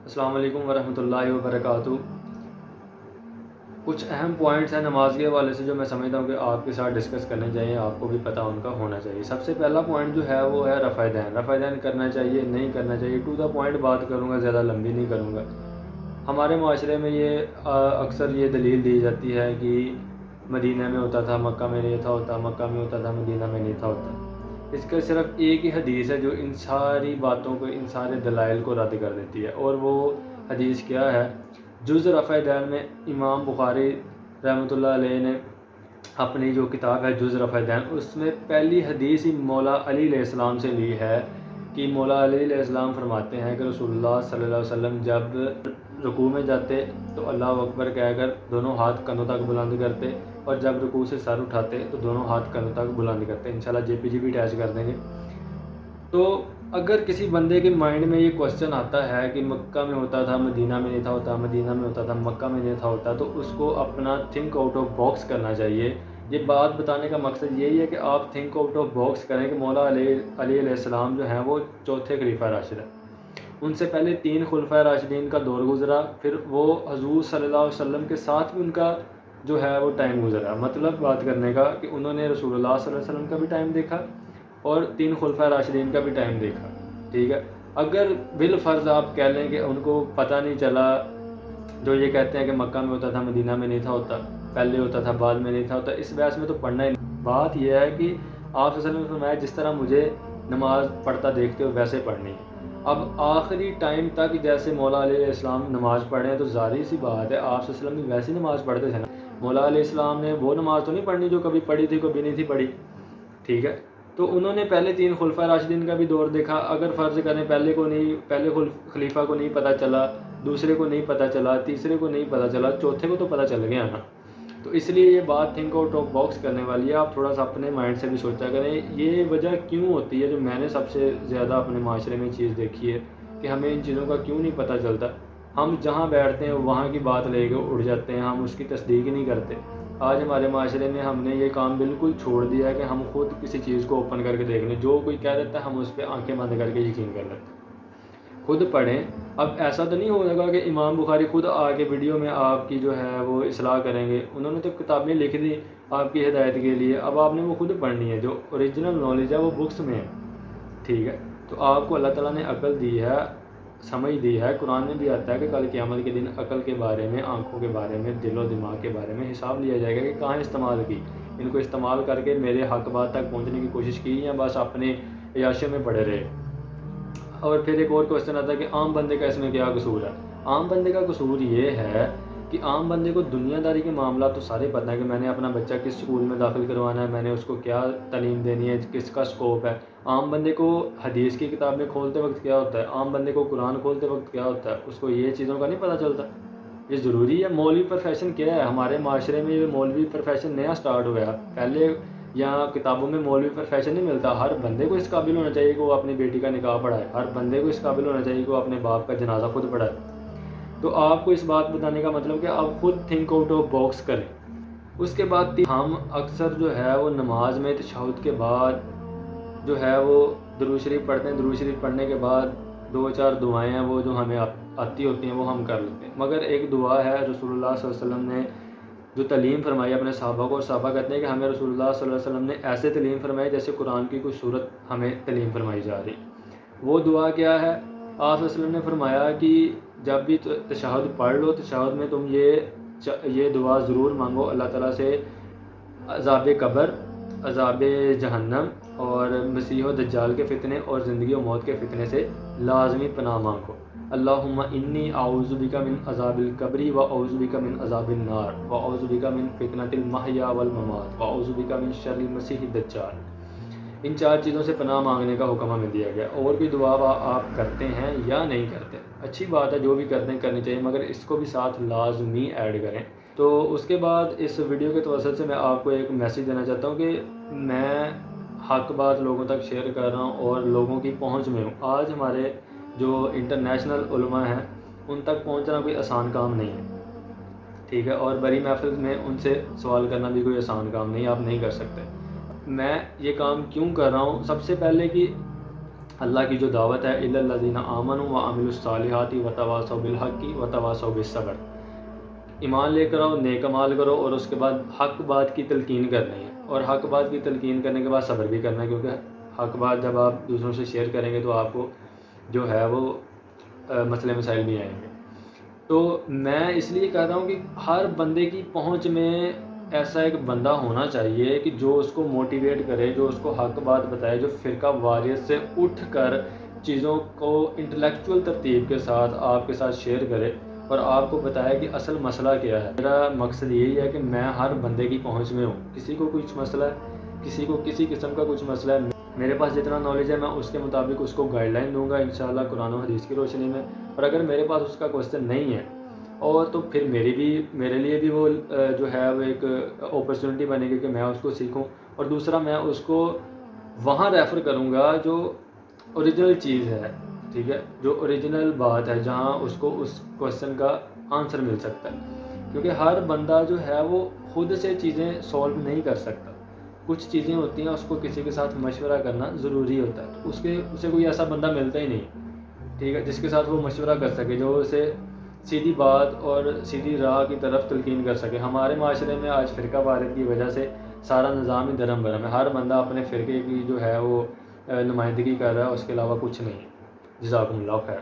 السلام علیکم ورحمۃ اللہ وبرکاتہ۔ کچھ اہم پوائنٹس ہیں نماز کے حوالے سے جو میں سمجھتا ہوں کہ آپ کے ساتھ ڈسکس کرنے چاہیے، آپ کو بھی پتہ ان کا ہونا چاہیے۔ سب سے پہلا پوائنٹ جو ہے وہ ہے رفع دین۔ رفع دین کرنا چاہیے نہیں کرنا چاہیے، ٹو دا پوائنٹ بات کروں گا، زیادہ لمبی نہیں کروں گا۔ ہمارے معاشرے میں یہ اکثر یہ دلیل دی جاتی ہے کہ مدینہ میں ہوتا تھا، مکہ میں نہیں تھا ہوتا، مکہ میں ہوتا تھا، مدینہ میں نہیں تھا ہوتا۔ اس کا صرف ایک ہی حدیث ہے جو ان ساری باتوں کو، ان سارے دلائل کو رد کر دیتی ہے، اور وہ حدیث کیا ہے؟ جز رفع دین میں امام بخاری رحمۃ اللہ علیہ نے اپنی جو کتاب ہے جز رفع دین، اس میں پہلی حدیث ہی مولا علی علیہ السلام سے لی ہے کہ مولا علی علیہ السلام فرماتے ہیں کہ رسول اللہ صلی اللہ علیہ وسلم جب رکوع میں جاتے تو اللہ اکبر کہہ کر دونوں ہاتھ کندھوں تک بلند کرتے، اور جب رکوع سے سر اٹھاتے تو دونوں ہاتھ کندھوں تک بلند کرتے۔ انشاءاللہ جے پی جی بھی اٹیچ کر دیں گے۔ تو اگر کسی بندے کے مائنڈ میں یہ کوسچن آتا ہے کہ مکہ میں ہوتا تھا، مدینہ میں نہیں تھا ہوتا، مدینہ میں ہوتا تھا، مکہ میں نہیں تھا ہوتا، تو اس کو اپنا تھنک آؤٹ آف باکس کرنا چاہیے۔ یہ بات بتانے کا مقصد یہی ہے کہ آپ تھنک آؤٹ آف باکس کریں کہ مولا علی علیہ السلام جو ہیں وہ چوتھے خلیفہ راشد ہیں۔ ان سے پہلے 3 خلفۂ راشدین کا دور گزرا، پھر وہ حضور صلی اللہ علیہ وسلم کے ساتھ بھی ان کا جو ہے وہ ٹائم گزرا۔ مطلب بات کرنے کا کہ انہوں نے رسول اللہ صلی اللہ علیہ وسلم کا بھی ٹائم دیکھا اور 3 خلفۂ راشدین کا بھی ٹائم دیکھا، ٹھیک ہے۔ اگر بالفرض آپ کہہ لیں کہ ان کو پتہ نہیں چلا، جو یہ کہتے ہیں کہ مکہ میں ہوتا تھا، مدینہ میں نہیں تھا ہوتا، پہلے ہوتا تھا بعد میں نہیں تھا ہوتا، اس بحث میں تو پڑھنا ہی نہیں۔ بات یہ ہے کہ آپ صلی اللہ علیہ وسلم نے فرمایا جس طرح مجھے نماز پڑھتا دیکھتے ہو ویسے پڑھنی ہے۔ اب آخری ٹائم تک جیسے مولا علیہ السلام نماز پڑھے ہیں تو ظاہر سی بات ہے آپ صلی اللہ علیہ وسلم بھی ویسی نماز پڑھتے تھے نا۔ مولا علیہ السلام نے وہ نماز تو نہیں پڑھنی جو کبھی پڑھی تھی کبھی نہیں تھی پڑھی، ٹھیک ہے۔ تو انہوں نے پہلے 3 خلفۂ راشدین کا بھی دور دیکھا۔ اگر فرض کریں پہلے خلیفہ کو نہیں پتہ چلا، دوسرے کو نہیں پتہ چلا، تیسرے کو نہیں پتہ چلا، چوتھے کو تو پتہ چل گیا نا۔ تو اس لیے یہ بات تھنک آؤٹ آف باکس کرنے والی ہے، آپ تھوڑا سا اپنے مائنڈ سے بھی سوچا کریں یہ وجہ کیوں ہوتی ہے۔ جو میں نے سب سے زیادہ اپنے معاشرے میں چیز دیکھی ہے کہ ہمیں ان چیزوں کا کیوں نہیں پتہ چلتا۔ ہم جہاں بیٹھتے ہیں وہاں کی بات لے کے اڑ جاتے ہیں، ہم اس کی تصدیق نہیں کرتے۔ آج ہمارے معاشرے میں ہم نے یہ کام بالکل چھوڑ دیا ہے کہ ہم خود کسی چیز کو اوپن کر کے دیکھ لیں، جو کوئی کہہ دیتا ہے ہم اس پہ آنکھیں بند کر کے یقین کر لیتے ہیں۔ خود پڑھیں۔ اب ایسا تو نہیں ہوگا کہ امام بخاری خود آ کے ویڈیو میں آپ کی جو ہے وہ اصلاح کریں گے، انہوں نے تو کتابیں لکھ دی آپ کی ہدایت کے لیے، اب آپ نے وہ خود پڑھنی ہے۔ جو اوریجنل نالج ہے وہ بکس میں ہے، ٹھیک ہے۔ تو آپ کو اللہ تعالیٰ نے عقل دی ہے، سمجھ دی ہے، قرآن میں بھی آتا ہے کہ کل قیامت کے دن عقل کے بارے میں، آنکھوں کے بارے میں، دل و دماغ کے بارے میں حساب لیا جائے گا کہ کہاں استعمال کی، ان کو استعمال کر کے میرے حق بات تک پہنچنے کی کوشش کی یا بس اپنے عیاشیوں میں پڑے رہے۔ اور پھر ایک اور کوشچن آتا ہے کہ عام بندے کا اس میں کیا قصور ہے۔ عام بندے کا قصور یہ ہے کہ عام بندے کو دنیا داری کے معاملات تو سارے پتہ ہیں کہ میں نے اپنا بچہ کس اسکول میں داخل کروانا ہے، میں نے اس کو کیا تعلیم دینی ہے، کس کا اسکوپ ہے۔ عام بندے کو حدیث کی کتابیں کھولتے وقت کیا ہوتا ہے، عام بندے کو قرآن کھولتے وقت کیا ہوتا ہے، اس کو یہ چیزوں کا نہیں پتہ چلتا۔ یہ ضروری ہے۔ مولوی پروفیشن کیا ہے ہمارے معاشرے میں؟ یہ مولوی پروفیشن نیا سٹارٹ ہوا ہے، پہلے یہاں کتابوں میں مولوی پروفیشن نہیں ملتا۔ ہر بندے کو اس قابل ہونا چاہیے کہ وہ اپنی بیٹی کا نکاح پڑھائے، ہر بندے کو اس قابل ہونا چاہیے کہ وہ اپنے باپ کا جنازہ خود پڑھائے۔ تو آپ کو اس بات بتانے کا مطلب کہ آپ خود تھنک آؤٹ آف باکس کریں۔ اس کے بعد ہم اکثر جو ہے وہ نماز میں تشہد کے بعد جو ہے وہ درود شریف پڑھتے ہیں، درود شریف پڑھنے کے بعد 2-4 دعائیں ہیں وہ جو ہمیں آتی ہوتی ہیں وہ ہم کر لیتے ہیں۔ مگر ایک دعا ہے رسول اللہ صلی اللہ علیہ وسلم نے جو تعلیم فرمائی اپنے صحابہ کو، اور صحابہ کہتے ہیں کہ ہمیں رسول اللہ صلی اللہ علیہ وسلم نے ایسے تعلیم فرمائی جیسے قرآن کی کوئی صورت ہمیں تعلیم فرمائی جا رہی۔ وہ دعا کیا ہے؟ آپ صلی اللہ علیہ وسلم نے فرمایا کہ جب بھی تشہد پڑھ لو، تشہد میں تم یہ دعا ضرور مانگو اللہ تعالیٰ سے، عذاب قبر، عذاب جہنم اور مسیح و دجال کے فتنے اور زندگی و موت کے فتنے سے لازمی پناہ مانگو۔ اللہم انی اعوذ بک من عذاب القبر و اعوذ بک من عذاب النار و اعوذ بک من فتنۃ المحیا والممات و اعوذ بک من شر المسیح الدجال۔ ان 4 چیزوں سے پناہ مانگنے کا حکم ہمیں دیا گیا۔ اور بھی دعا آپ کرتے ہیں یا نہیں کرتے، اچھی بات ہے، جو بھی کرتے ہیں کرنی چاہیے، مگر اس کو بھی ساتھ لازمی ایڈ کریں۔ تو اس کے بعد اس ویڈیو کے توسط سے میں آپ کو ایک میسیج دینا چاہتا ہوں کہ میں حق بات لوگوں تک شیئر کر رہا ہوں اور لوگوں کی پہنچ میں ہوں۔ آج ہمارے جو انٹرنیشنل علماء ہیں ان تک پہنچنا کوئی آسان کام نہیں ہے، ٹھیک ہے، اور بڑی محفل میں ان سے سوال کرنا بھی کوئی آسان کام نہیں، آپ نہیں کر سکتے۔ میں یہ کام کیوں کر رہا ہوں؟ سب سے پہلے کہ اللہ کی جو دعوت ہے الا الذین آمنوا وعملوا الصالحات وتواصوا بالحق وتواصوا بالصبر، ایمان لے کر آؤ، نیک عمال کرو، اور اس کے بعد حق بات کی تلقین کرنی ہے، اور حق بات کی تلقین کرنے کے بعد صبر بھی کرنا ہے، کیونکہ حق بات جب آپ دوسروں سے شیئر کریں گے تو آپ کو جو ہے وہ مسئلے مسائل بھی آئیں گے۔ تو میں اس لیے کہہ رہا ہوں کہ ہر بندے کی پہنچ میں ایسا ایک بندہ ہونا چاہیے کہ جو اس کو موٹیویٹ کرے، جو اس کو حق بات بتائے، جو فرقہ واریت سے اٹھ کر چیزوں کو انٹلیکچول ترتیب کے ساتھ آپ کے ساتھ شیئر کرے اور آپ کو بتائے کہ اصل مسئلہ کیا ہے۔ میرا مقصد یہی ہے کہ میں ہر بندے کی پہنچ میں ہوں، کسی کو کچھ مسئلہ ہے، کسی کو کسی قسم کا کچھ مسئلہ ہے، میرے پاس جتنا نالج ہے میں اس کے مطابق اس کو گائیڈ لائن دوں گا انشاءاللہ قرآن و حدیث کی روشنی میں، اور اگر میرے پاس اس کا کوسچن نہیں ہے اور تو پھر میرے لیے بھی وہ جو ہے وہ ایک اپرچونٹی بنے گی کہ میں اس کو سیکھوں، اور دوسرا میں اس کو وہاں ریفر کروں گا جو اوریجنل چیز ہے، ٹھیک ہے، جو اوریجنل بات ہے، جہاں اس کو اس کوسچن کا آنسر مل سکتا ہے، کیونکہ ہر بندہ جو ہے وہ خود سے چیزیں سولو نہیں کر سکتا، کچھ چیزیں ہوتی ہیں اس کو کسی کے ساتھ مشورہ کرنا ضروری ہوتا ہے، اسے کوئی ایسا بندہ ملتا ہی نہیں، ٹھیک ہے، جس کے ساتھ وہ مشورہ کر سکے، جو اسے سیدھی بات اور سیدھی راہ کی طرف تلقین کر سکے۔ ہمارے معاشرے میں آج فرقہ واریت کی وجہ سے سارا نظام ہی درہم برہم ہے، ہر بندہ اپنے فرقے کی جو ہے وہ نمائندگی کر رہا ہے، اس کے علاوہ کچھ نہیں۔ جزاکم اللہ خیر۔